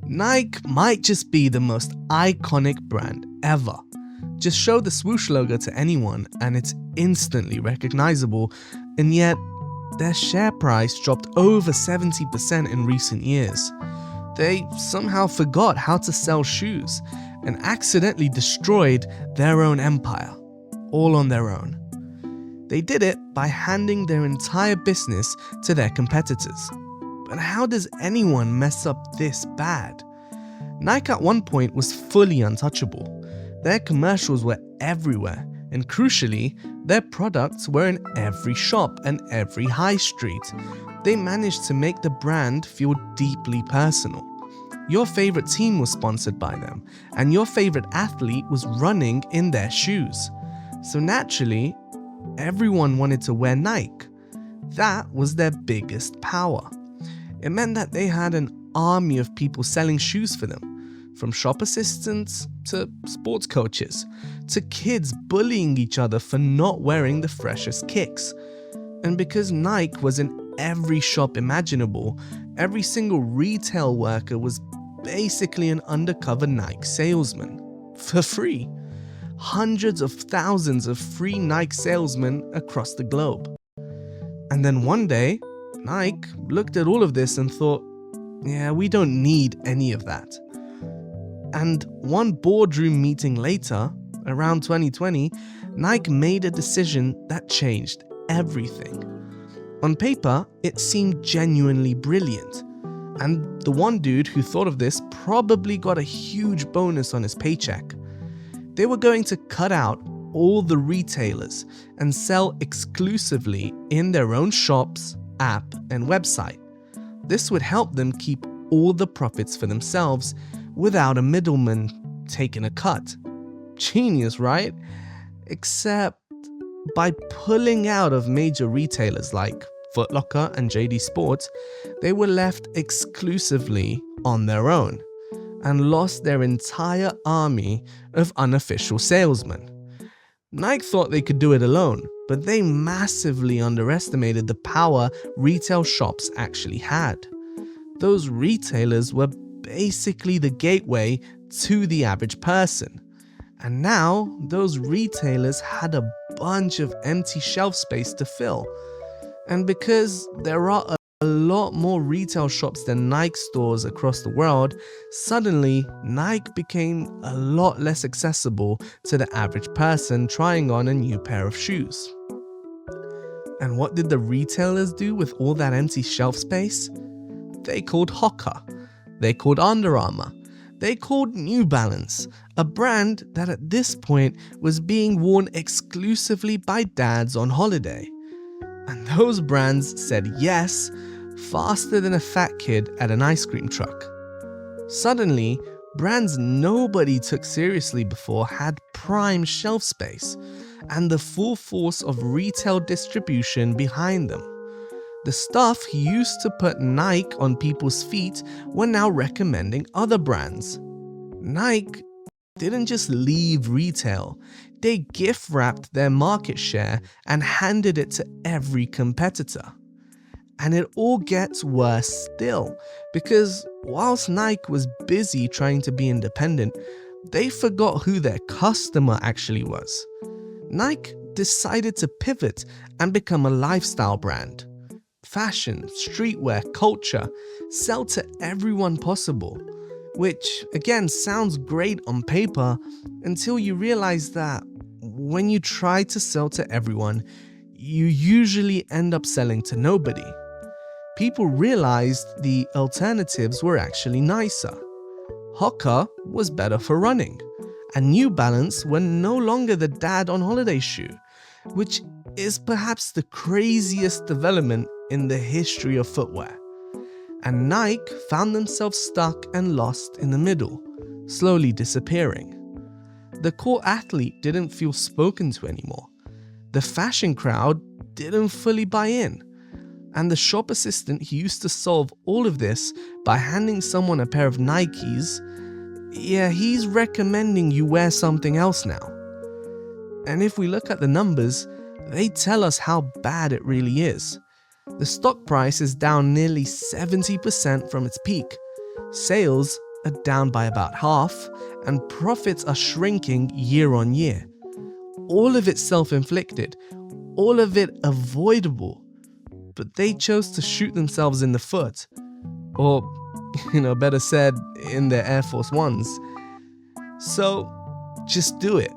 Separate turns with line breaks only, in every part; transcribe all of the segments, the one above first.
Nike might just be the most iconic brand ever. Just show the swoosh logo to anyone and it's instantly recognizable, and yet their share price dropped over 70% in recent years. They somehow forgot how to sell shoes and accidentally destroyed their own empire, all on their own. They did it by handing their entire business to their competitors. But how does anyone mess up this bad? Nike at one point was fully untouchable. Their commercials were everywhere, and crucially, their products were in every shop and every high street. They managed to make the brand feel deeply personal. Your favorite team was sponsored by them, and your favorite athlete was running in their shoes. So naturally, everyone wanted to wear Nike. That was their biggest power. It meant that they had an army of people selling shoes for them, from shop assistants to sports coaches, to kids bullying each other for not wearing the freshest kicks. And because Nike was in every shop imaginable, every single retail worker was basically an undercover Nike salesman, for free. Hundreds of thousands of free Nike salesmen across the globe. And then one day, Nike looked at all of this and thought, yeah, we don't need any of that. And one boardroom meeting later, around 2020, Nike made a decision that changed everything. On paper, it seemed genuinely brilliant. And the one dude who thought of this probably got a huge bonus on his paycheck. They were going to cut out all the retailers and sell exclusively in their own shops, app, and website. This would help them keep all the profits for themselves without a middleman taking a cut. Genius, right? Except by pulling out of major retailers like Foot Locker and JD Sports, they were left exclusively on their own and lost their entire army of unofficial salesmen. Nike thought they could do it alone, but they massively underestimated the power retail shops actually had. Those retailers were basically the gateway to the average person. And now, those retailers had a bunch of empty shelf space to fill. And because there are a lot more retail shops than Nike stores across the world, suddenly Nike became a lot less accessible to the average person trying on a new pair of shoes. And what did the retailers do with all that empty shelf space? They called Hoka. They called Under Armour. They called New Balance, a brand that at this point was being worn exclusively by dads on holiday. And those brands said yes faster than a fat kid at an ice cream truck. Suddenly, brands nobody took seriously before had prime shelf space and the full force of retail distribution behind them. The stuff used to put Nike on people's feet were now recommending other brands. Nike didn't just leave retail, they gift wrapped their market share and handed it to every competitor. And it all gets worse still, because whilst Nike was busy trying to be independent, they forgot who their customer actually was. Nike decided to pivot and become a lifestyle brand. Fashion, streetwear, culture, sell to everyone possible. Which, again, sounds great on paper until you realize that when you try to sell to everyone, you usually end up selling to nobody. People realized the alternatives were actually nicer. Hoka was better for running, and New Balance were no longer the dad on holiday shoe, which is perhaps the craziest development in the history of footwear. And Nike found themselves stuck and lost in the middle, slowly disappearing. The core athlete didn't feel spoken to anymore. The fashion crowd didn't fully buy in. And the shop assistant who used to solve all of this by handing someone a pair of Nikes, yeah, he's recommending you wear something else now. And if we look at the numbers, they tell us how bad it really is. The stock price is down nearly 70% from its peak. Sales are down by about half, and profits are shrinking year on year. All of it self-inflicted, all of it avoidable. But they chose to shoot themselves in the foot. Or, better said, in their Air Force Ones. So, just do it.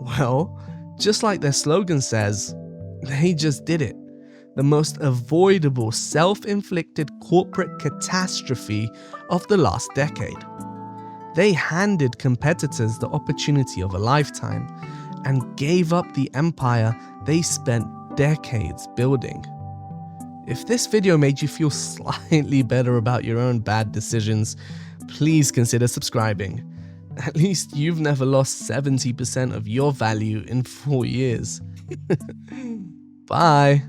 Well, just like their slogan says, they just did it. The most avoidable self-inflicted corporate catastrophe of the last decade. They handed competitors the opportunity of a lifetime and gave up the empire they spent decades building. If this video made you feel slightly better about your own bad decisions, please consider subscribing. At least you've never lost 70% of your value in 4 years. Bye.